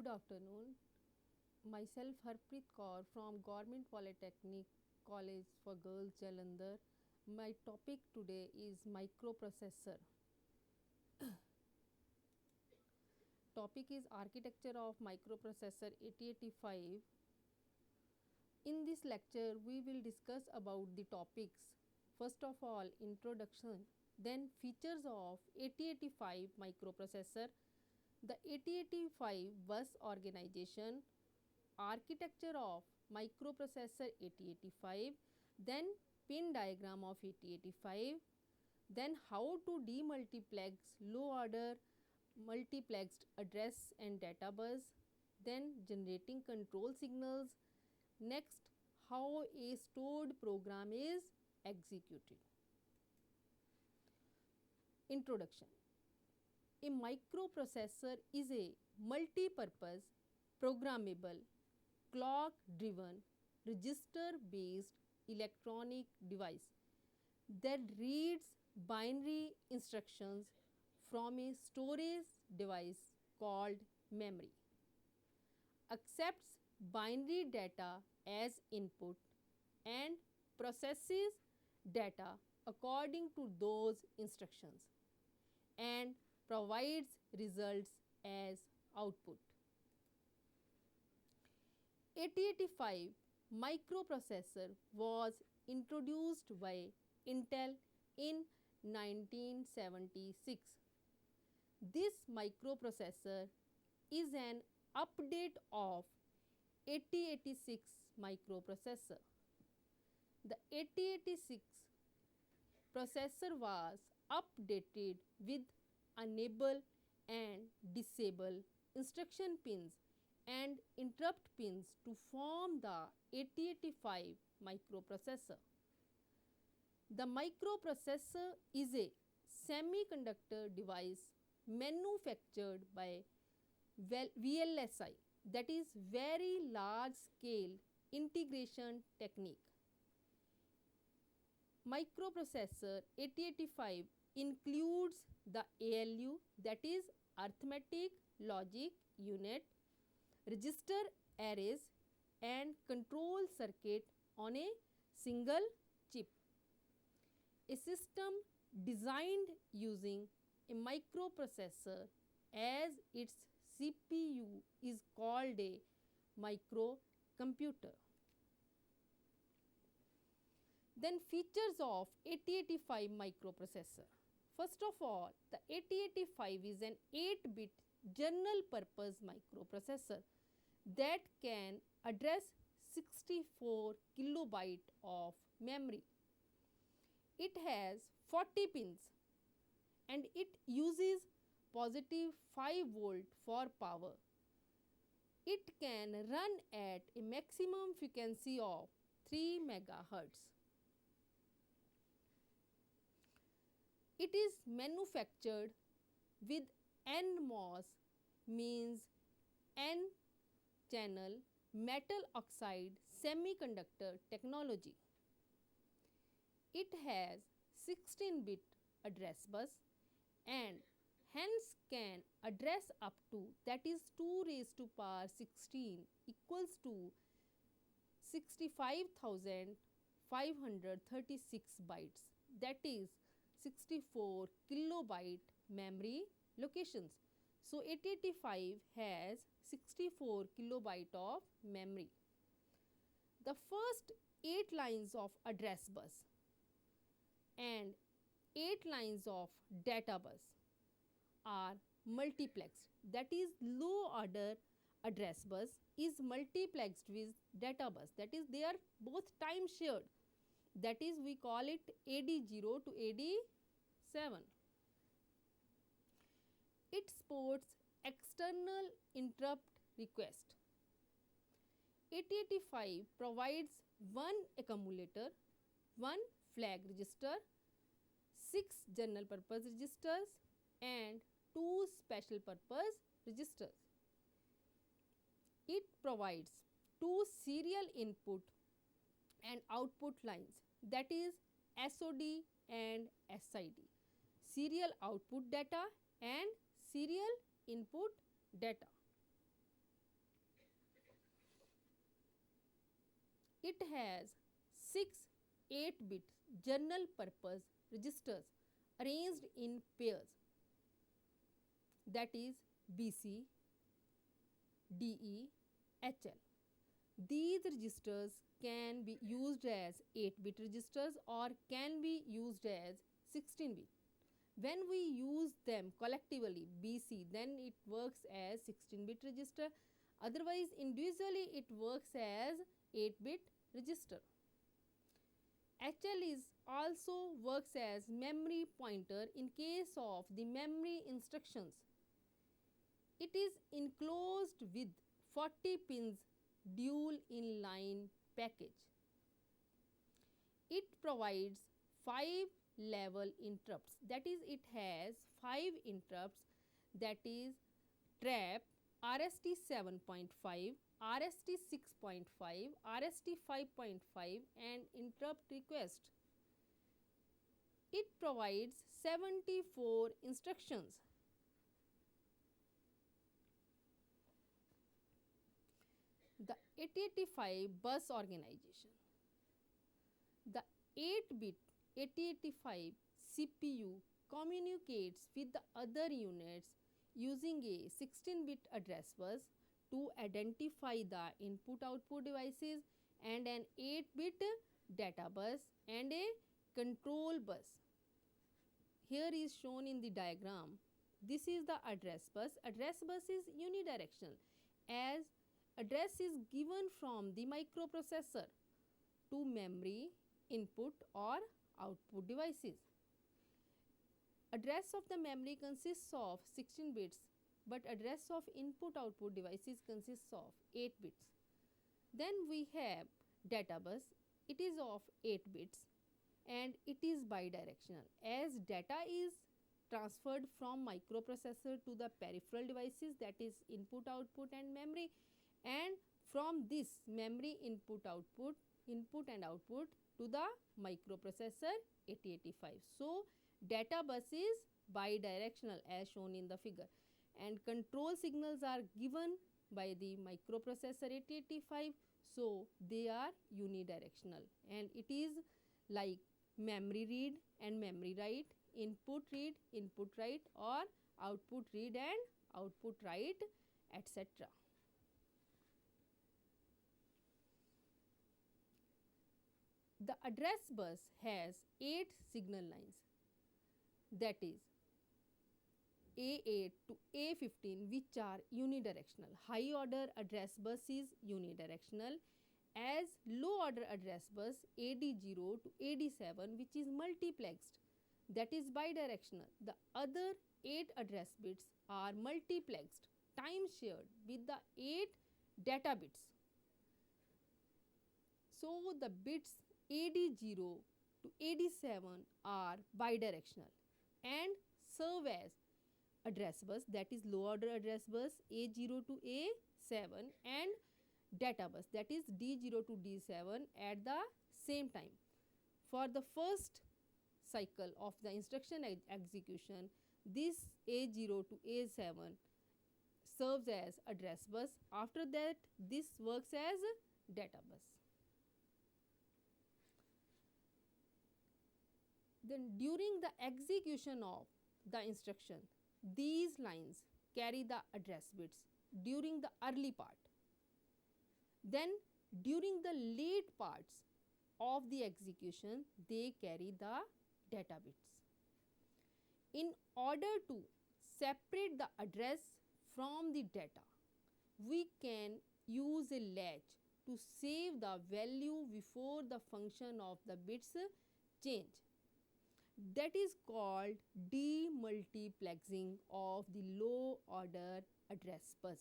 Good afternoon. Myself Harpreet Kaur from Government Polytechnic College for Girls Jalandhar. My topic today is microprocessor. Topic is architecture of microprocessor 8085. In this lecture we will discuss about the topics. First of all, introduction, then features of 8085 microprocessor, the 8085 bus organization, architecture of microprocessor 8085, then pin diagram of 8085, then how to demultiplex low order multiplexed address and data bus, then generating control signals, next how a stored program is executed. Introduction. A microprocessor is a multi-purpose, programmable, clock-driven, register-based electronic device that reads binary instructions from a storage device called memory, accepts binary data as input and processes data according to those instructions, and provides results as output. 8085 microprocessor was introduced by Intel in 1976. This microprocessor is an update of 8086 microprocessor. The 8086 processor was updated with enable and disable instruction pins and interrupt pins to form the 8085 microprocessor. The microprocessor is a semiconductor device manufactured by VLSI, that is very large scale integration technique. Microprocessor 8085 includes the ALU, that is arithmetic logic unit, register arrays and control circuit on a single chip. A system designed using a microprocessor as its CPU is called a microcomputer. Then features of 8085 microprocessor. First of all, the 8085 is an 8-bit general purpose microprocessor that can address 64 kilobyte of memory. It has 40 pins and it uses positive 5 volt for power. It can run at a maximum frequency of 3 megahertz. It is manufactured with NMOS, means N channel metal oxide semiconductor technology. It has 16-bit address bus and hence can address up to, that is 2 raised to power 16 equals to 65,536 bytes, that is 64 kilobyte memory locations. So 8085 has 64 kilobyte of memory. The first 8 lines of address bus and 8 lines of data bus are multiplexed, that is low order address bus is multiplexed with data bus, that is they are both time shared, that is we call it AD0 to AD7. It supports external interrupt request. 8085 provides one accumulator, one flag register, 6 general purpose registers and 2 special purpose registers. It provides 2 serial input and output lines, that is SOD and SID, serial output data and serial input data. It has 6 8-bit general purpose registers arranged in pairs, that is BC, DE, HL. These registers can be used as 8-bit registers or can be used as 16-bit. When we use them collectively BC, then it works as 16-bit register. Otherwise, individually it works as 8-bit register. HL is also works as memory pointer in case of the memory instructions. It is enclosed with 40 pins dual inline package. It provides 5 level interrupts, that is it has 5 interrupts, that is trap, RST 7.5, RST 6.5, RST 5.5 and interrupt request. It provides 74 instructions. The 8085 bus organization. The 8-bit 8085 CPU communicates with the other units using a 16-bit address bus to identify the input-output devices and an 8-bit data bus and a control bus. Here is shown in the diagram. This is the address bus. Address bus is unidirectional as address is given from the microprocessor to memory, input or output devices. Address of the memory consists of 16 bits, but address of input-output devices consists of 8 bits. Then we have data bus. It is of 8 bits and it is bidirectional as data is transferred from microprocessor to the peripheral devices, that is input, output and memory, and from this memory input and output to the microprocessor 8085. So data bus is bidirectional as shown in the figure, and control signals are given by the microprocessor 8085, so they are unidirectional, and it is like memory read and memory write, input read, input write or output read and output write, etc. The address bus has 8 signal lines, that is A8 to A15, which are unidirectional. High order address bus is unidirectional, as low order address bus AD0 to AD7, which is multiplexed, that is bidirectional. The other 8 address bits are multiplexed, time shared with the 8 data bits. So the bits AD0 to AD7 are bidirectional and serve as address bus, that is low order address bus A0 to A7 and data bus, that is D0 to D7 at the same time. For the first cycle of the instruction execution, this A0 to A7 serves as address bus. After that, this works as data bus. Then during the execution of the instruction, these lines carry the address bits during the early part. Then during the late parts of the execution, they carry the data bits. In order to separate the address from the data, we can use a latch to save the value before the function of the bits change. That is called demultiplexing of the low order address bus.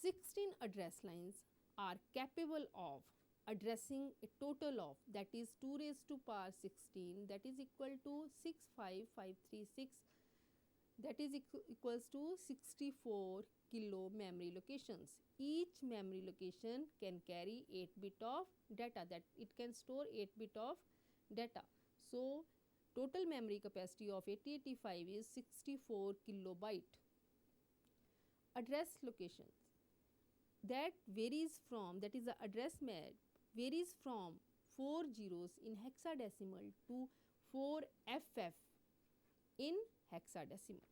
16 address lines are capable of addressing a total of, that is 2 raised to power 16, that is equal to 65536, that is equals to 64 kilo memory locations. Each memory location can carry 8 bit of data, that it can store 8 bit of data. So total memory capacity of 8085 is 64 kilobyte. Address locations. that varies from, that is the address map, varies from 4 zeros in hexadecimal to 4 FF in hexadecimal.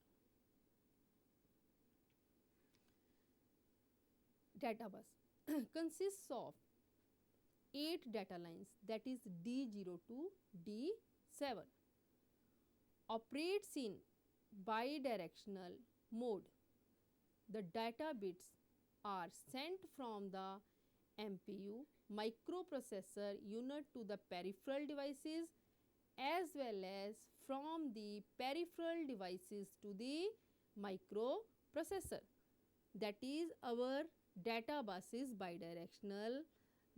Data bus consists of 8 data lines, that is D0 to D7, operates in bidirectional mode. The data bits are sent from the MPU microprocessor unit to the peripheral devices as well as from the peripheral devices to the microprocessor. That is, our data bus is bidirectional.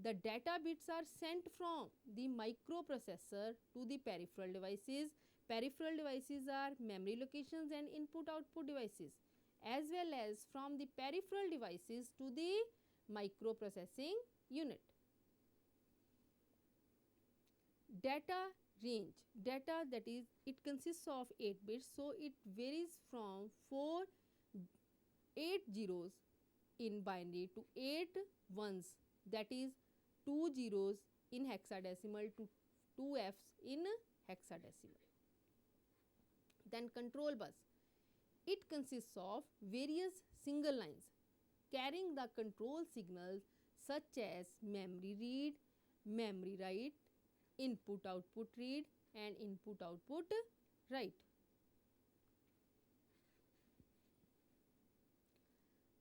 The data bits are sent from the microprocessor to the peripheral devices. Peripheral devices are memory locations and input output devices, as well as from the peripheral devices to the microprocessing unit. Data range, data, that is, it consists of 8 bits, so it varies from 8 zeros in binary to 8 ones, that is 2 zeros in hexadecimal to 2 Fs in hexadecimal. Then control bus, it consists of various single lines carrying the control signals such as memory read, memory write, input output read and input output write.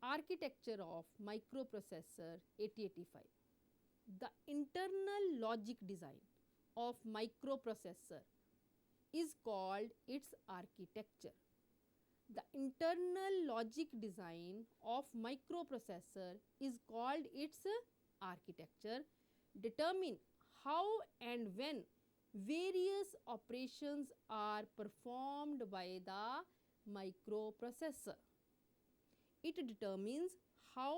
Architecture of microprocessor 8085. The internal logic design of microprocessor is called its architecture. The internal logic design of microprocessor is called its architecture. Determine how and when various operations are performed by the microprocessor. It determines how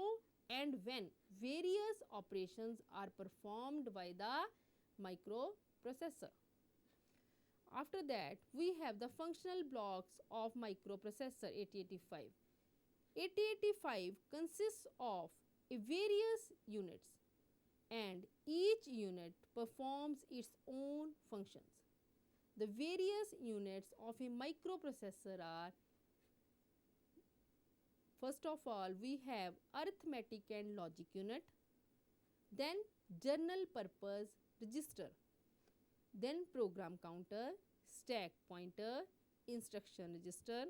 and when various operations are performed by the microprocessor. After that, we have the functional blocks of microprocessor 8085. 8085 consists of various units and each unit performs its own functions. The various units of a microprocessor are, first of all, we have arithmetic and logic unit, then general purpose register, then program counter, stack pointer, instruction register.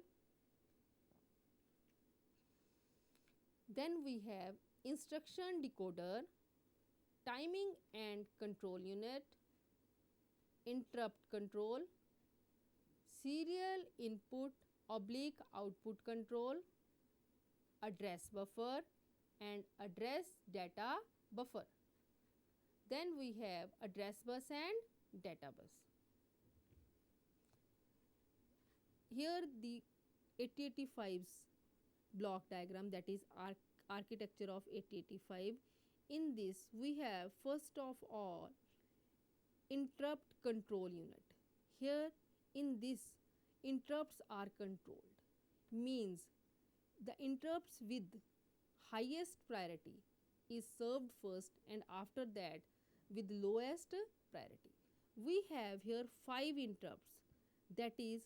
Then we have instruction decoder, timing and control unit, interrupt control, serial input oblique output control, address buffer and address data buffer. Then we have address bus and data bus. Here the 8085's block diagram, that is architecture of 8085. In this we have first of all interrupt control unit. Here in this interrupts are controlled, means the interrupts with highest priority is served first and after that with lowest priority. We have here 5 interrupts, that is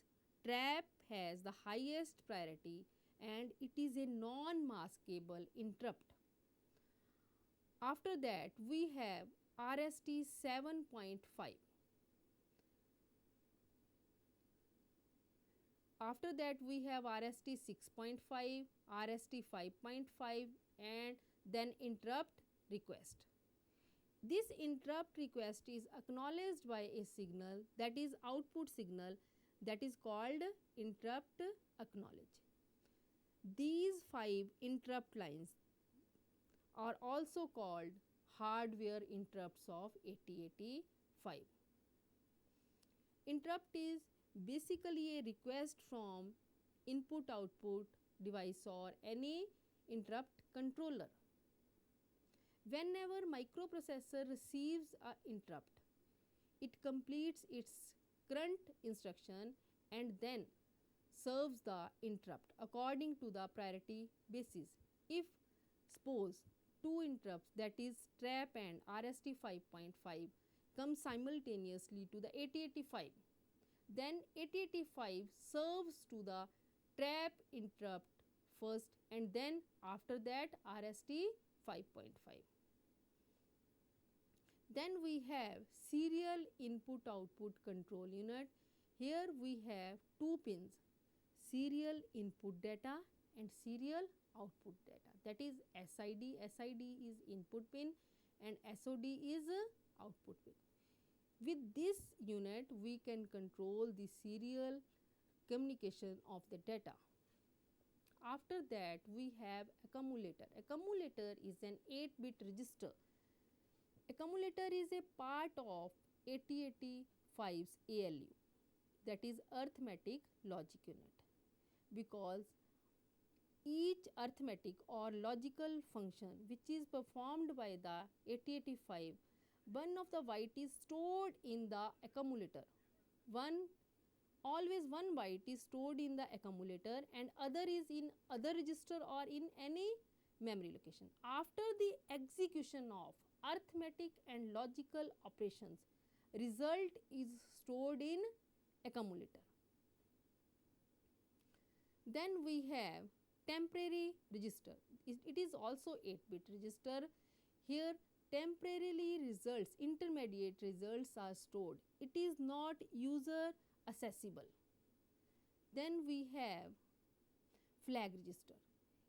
trap has the highest priority and it is a non-maskable interrupt. After that we have RST 7.5. After that we have RST 6.5, RST 5.5 and then interrupt request. This interrupt request is acknowledged by a signal, that is output signal, that is called interrupt acknowledge. These 5 interrupt lines are also called hardware interrupts of 8085. Interrupt is basically a request from input output device or any interrupt controller. Whenever microprocessor receives an interrupt, it completes its current instruction and then serves the interrupt according to the priority basis. If suppose two interrupts, that is trap and RST 5.5, come simultaneously to the 8085. Then 8085 serves to the trap interrupt first, and then after that RST 5.5. Then we have serial input output control unit. Here we have two pins, serial input data and serial output data, that is SID. SID is input pin and SOD is output pin. With this unit we can control the serial communication of the data. After that we have accumulator. Accumulator is an 8-bit register. Accumulator is a part of 8085's ALU, that is arithmetic logic unit, because each arithmetic or logical function which is performed by the 8085, one of the byte is stored in the accumulator. Always one byte is stored in the accumulator and other is in other register or in any memory location. After the execution of arithmetic and logical operations, result is stored in accumulator. Then we have temporary register. It is also 8-bit register. Here temporarily results, intermediate results are stored. It is not user accessible. Then we have flag register.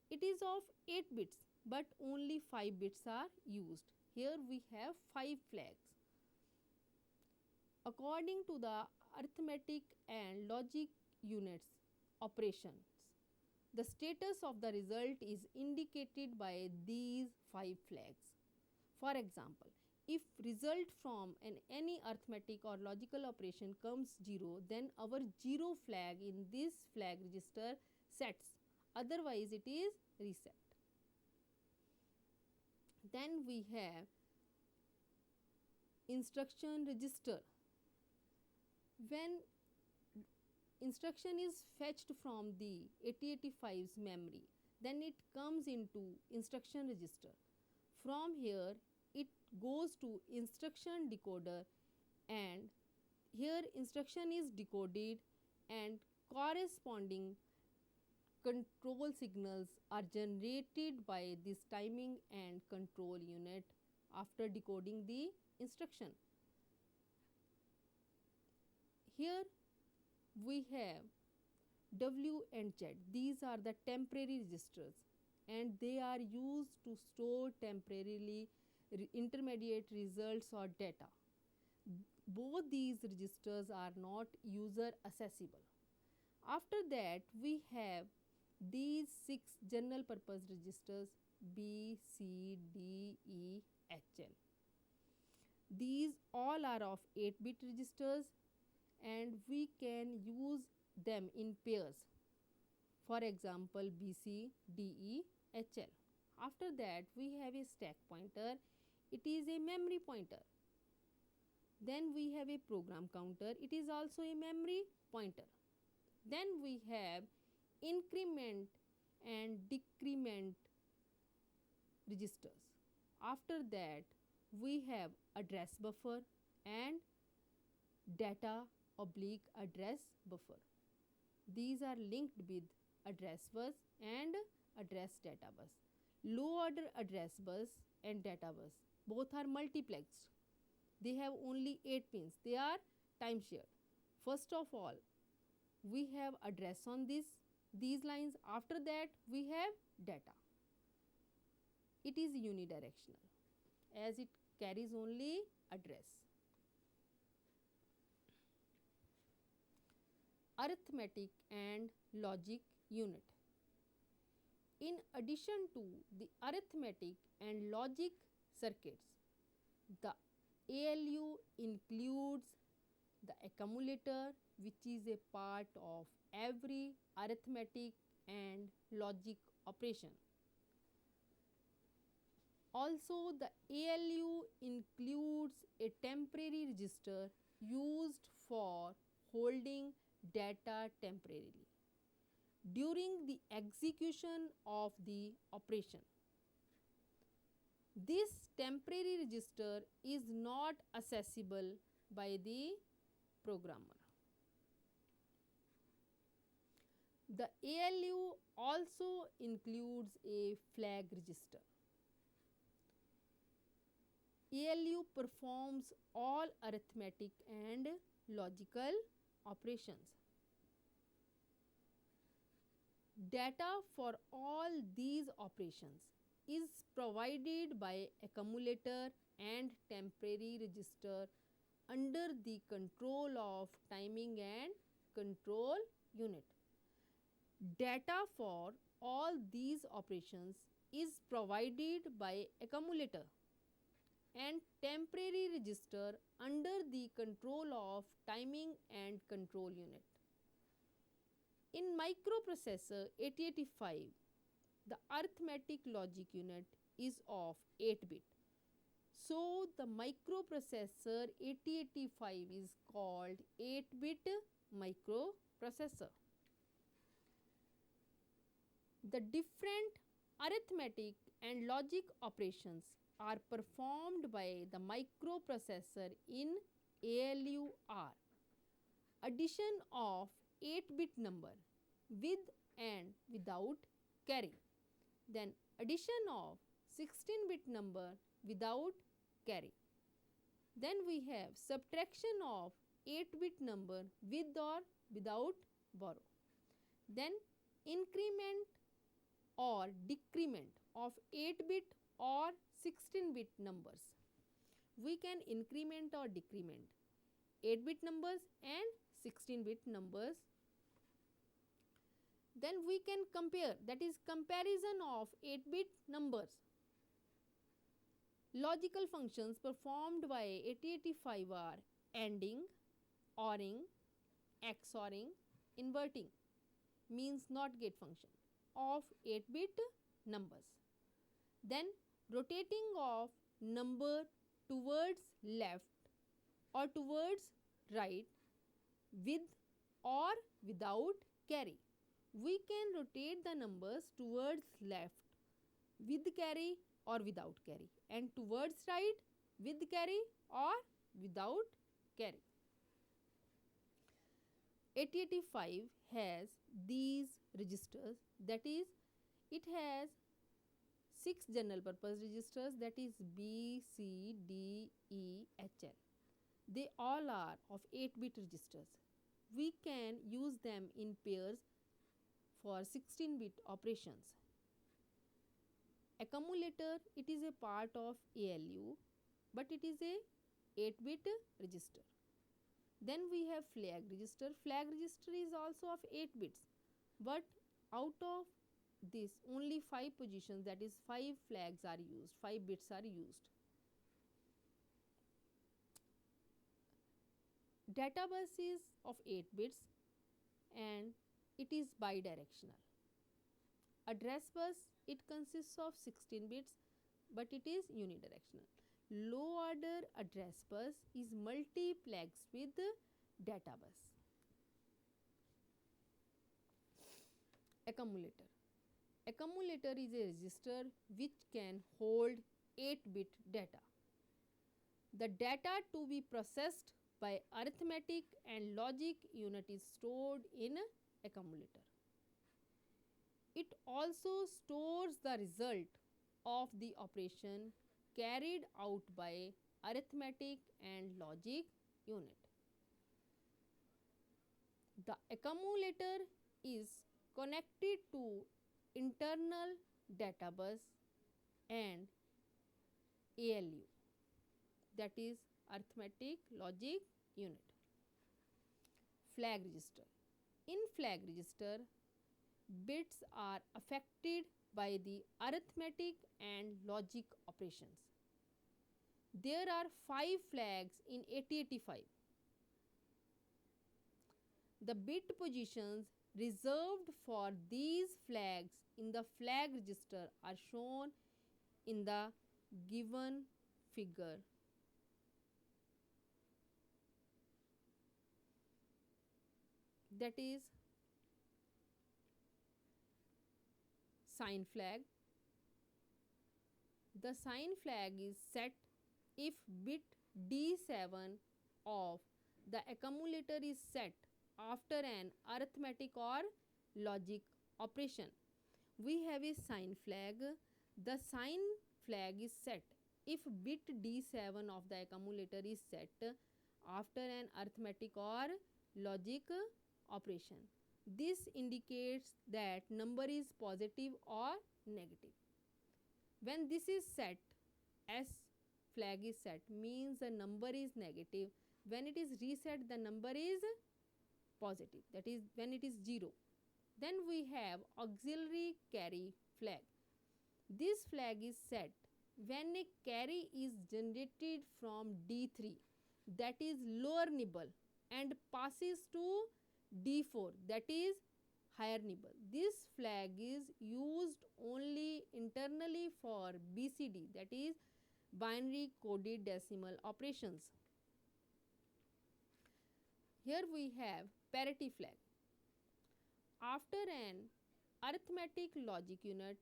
It is of 8 bits but only 5 bits are used. Here we have 5 flags. According to the arithmetic and logic units operations, the status of the result is indicated by these 5 flags. For example, if result from any arithmetic or logical operation comes 0, then our 0 flag in this flag register sets, otherwise it is reset. Then we have instruction register. When instruction is fetched from the 8085's memory, then it comes into instruction register. From here it goes to instruction decoder, and here instruction is decoded and corresponding control signals are generated by this timing and control unit after decoding the instruction. Here we have W and Z. These are the temporary registers and they are used to store temporarily intermediate results or data. Both these registers are not user accessible. After that we have these 6 general purpose registers B, C, D, E, H, L. These all are of 8-bit registers and we can use them in pairs. For example, BC, DE, HL. After that we have a stack pointer. It is a memory pointer. Then we have a program counter. It is also a memory pointer. Then we have increment and decrement registers. After that we have address buffer and data oblique address buffer. These are linked with address bus and address data bus. Low order address bus and data bus both are multiplexed. They have only 8 pins. They are time shared. First of all, we have address on these lines. After that we have data. It is unidirectional as it carries only address. Arithmetic and logic unit. In addition to the arithmetic and logic circuits, the ALU includes the accumulator, which is a part of every arithmetic and logic operation. Also, the ALU includes a temporary register used for holding data temporarily during the execution of the operation. This temporary register is not accessible by the programmer. The ALU also includes a flag register. ALU performs all arithmetic and logical operations. Data for all these operations is provided by accumulator and temporary register under the control of timing and control unit. Data for all these operations is provided by accumulator and temporary register under the control of timing and control unit. In microprocessor 8085, the arithmetic logic unit is of 8-bit. So, the microprocessor 8085 is called 8-bit microprocessor. The different arithmetic and logic operations are performed by the microprocessor in ALU are addition of 8-bit number with and without carry, then addition of 16-bit number without carry, then we have subtraction of 8-bit number with or without borrow, then increment or decrement of 8-bit or 16-bit numbers. We can increment or decrement 8-bit numbers and 16-bit numbers. Then we can compare, that is comparison of 8-bit numbers. Logical functions performed by 8085 are ANDing, ORing, XORing, inverting, means NOT gate function of 8-bit numbers. Then rotating of number towards left or towards right with or without carry. We can rotate the numbers towards left with carry or without carry, and towards right with carry or without carry. 8085 has these registers, that is it has 6 general purpose registers, that is B, C, D, E, H, L. They all are of 8-bit registers. We can use them in pairs for 16-bit operations. Accumulator, it is a part of ALU, but it is a 8-bit register. Then we have flag register. Flag register is also of 8 bits, but out of this only 5 positions, that is 5 flags are used, 5 bits are used. Data bus is of 8 bits and it is bidirectional. Address bus, it consists of 16 bits, but it is unidirectional. Low order address bus is multiplexed with data bus. Accumulator. Accumulator is a register which can hold 8-bit data. The data to be processed by arithmetic and logic unit is stored in accumulator. It also stores the result of the operation carried out by arithmetic and logic unit. The accumulator is connected to internal data bus and ALU, that is arithmetic logic unit. Flag register. In flag register, bits are affected by the arithmetic and logic operations. There are 5 flags in 8085. The bit positions reserved for these flags in the flag register are shown in the given figure. That is sign flag, The sign flag is set if bit D7 of the accumulator is set after an arithmetic or logic operation. We have a sign flag. The sign flag is set if bit D7 of the accumulator is set after an arithmetic or logic operation. This indicates that number is positive or negative. When this is set, S flag is set means the number is negative. When it is reset, the number is positive, that is when it is 0. Then we have auxiliary carry flag. This flag is set when a carry is generated from D3, that is lower nibble, and passes to D4, that is higher nibble. This flag is used only internally for BCD, that is binary coded decimal operations. Here we have parity flag. After an arithmetic logic unit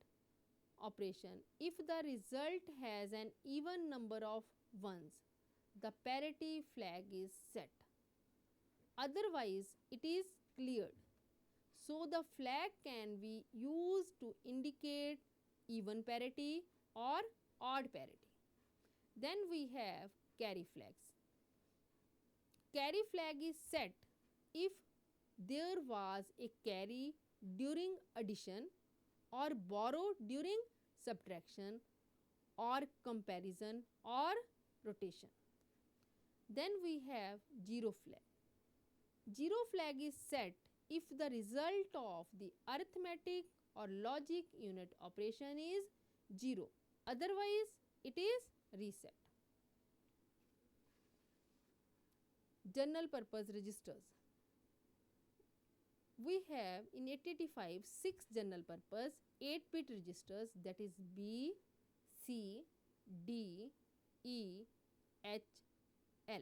operation, if the result has an even number of ones, the parity flag is set. Otherwise, it is cleared. So, the flag can be used to indicate even parity or odd parity. Then we have carry flags. Carry flag is set if there was a carry during addition or borrowed during subtraction or comparison or rotation. Then we have zero flag. Zero flag is set if the result of the arithmetic or logic unit operation is 0. Otherwise, it is reset. General purpose registers. We have in 8085 6 general purpose 8-bit registers, that is B, C, D, E, H, L.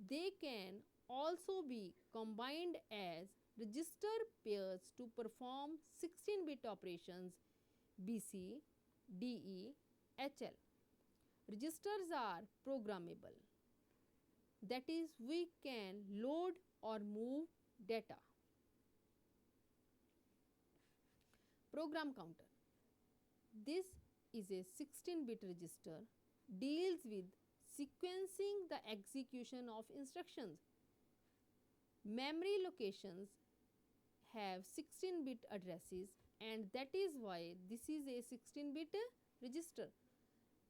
They can also be combined as register pairs to perform 16-bit operations BC, DE, HL. Registers are programmable, that is we can load or move data. Program counter. This is a 16-bit register, deals with sequencing the execution of instructions. Memory locations have 16-bit addresses, and that is why this is a 16-bit register.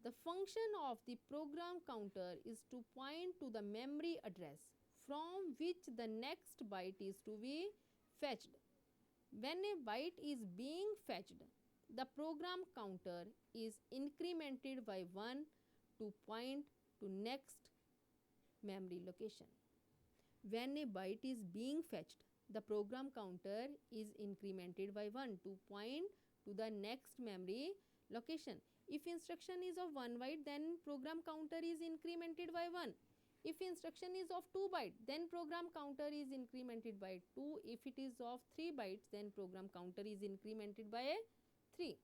The function of the program counter is to point to the memory address from which the next byte is to be fetched. When a byte is being fetched, the program counter is incremented by 1 to point to next memory location. When a byte is being fetched, the program counter is incremented by 1 to point to the next memory location. If instruction is of 1 byte, then program counter is incremented by 1. If instruction is of 2 bytes, then program counter is incremented by 2. If it is of 3 bytes, then program counter is incremented by 3.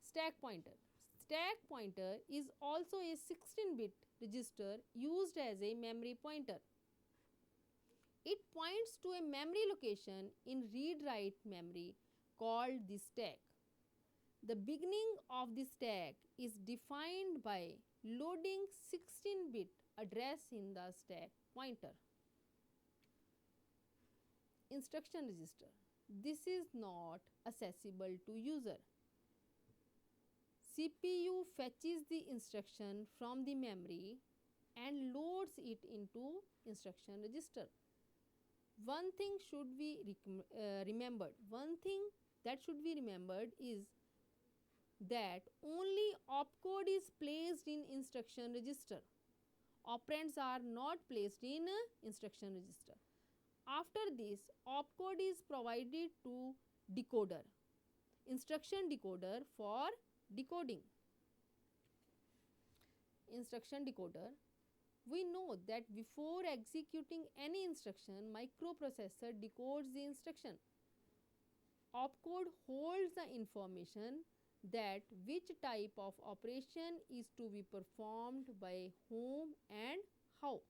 Stack pointer. Stack pointer is also a 16-bit register used as a memory pointer. It points to a memory location in read-write memory called the stack. The beginning of the stack is defined by loading 16-bit address in the stack pointer. Instruction register. This is not accessible to user. CPU fetches the instruction from the memory and loads it into instruction register. One thing should be remembered. One thing that should be remembered is that only opcode is placed in instruction register. Operands are not placed in instruction register. After this, opcode is provided to decoder, instruction decoder for decoding. Instruction decoder. We know that before executing any instruction, microprocessor decodes the instruction. Opcode holds the information that which type of operation is to be performed by whom and how.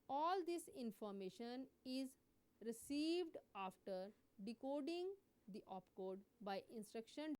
All this information is received after decoding the opcode by instruction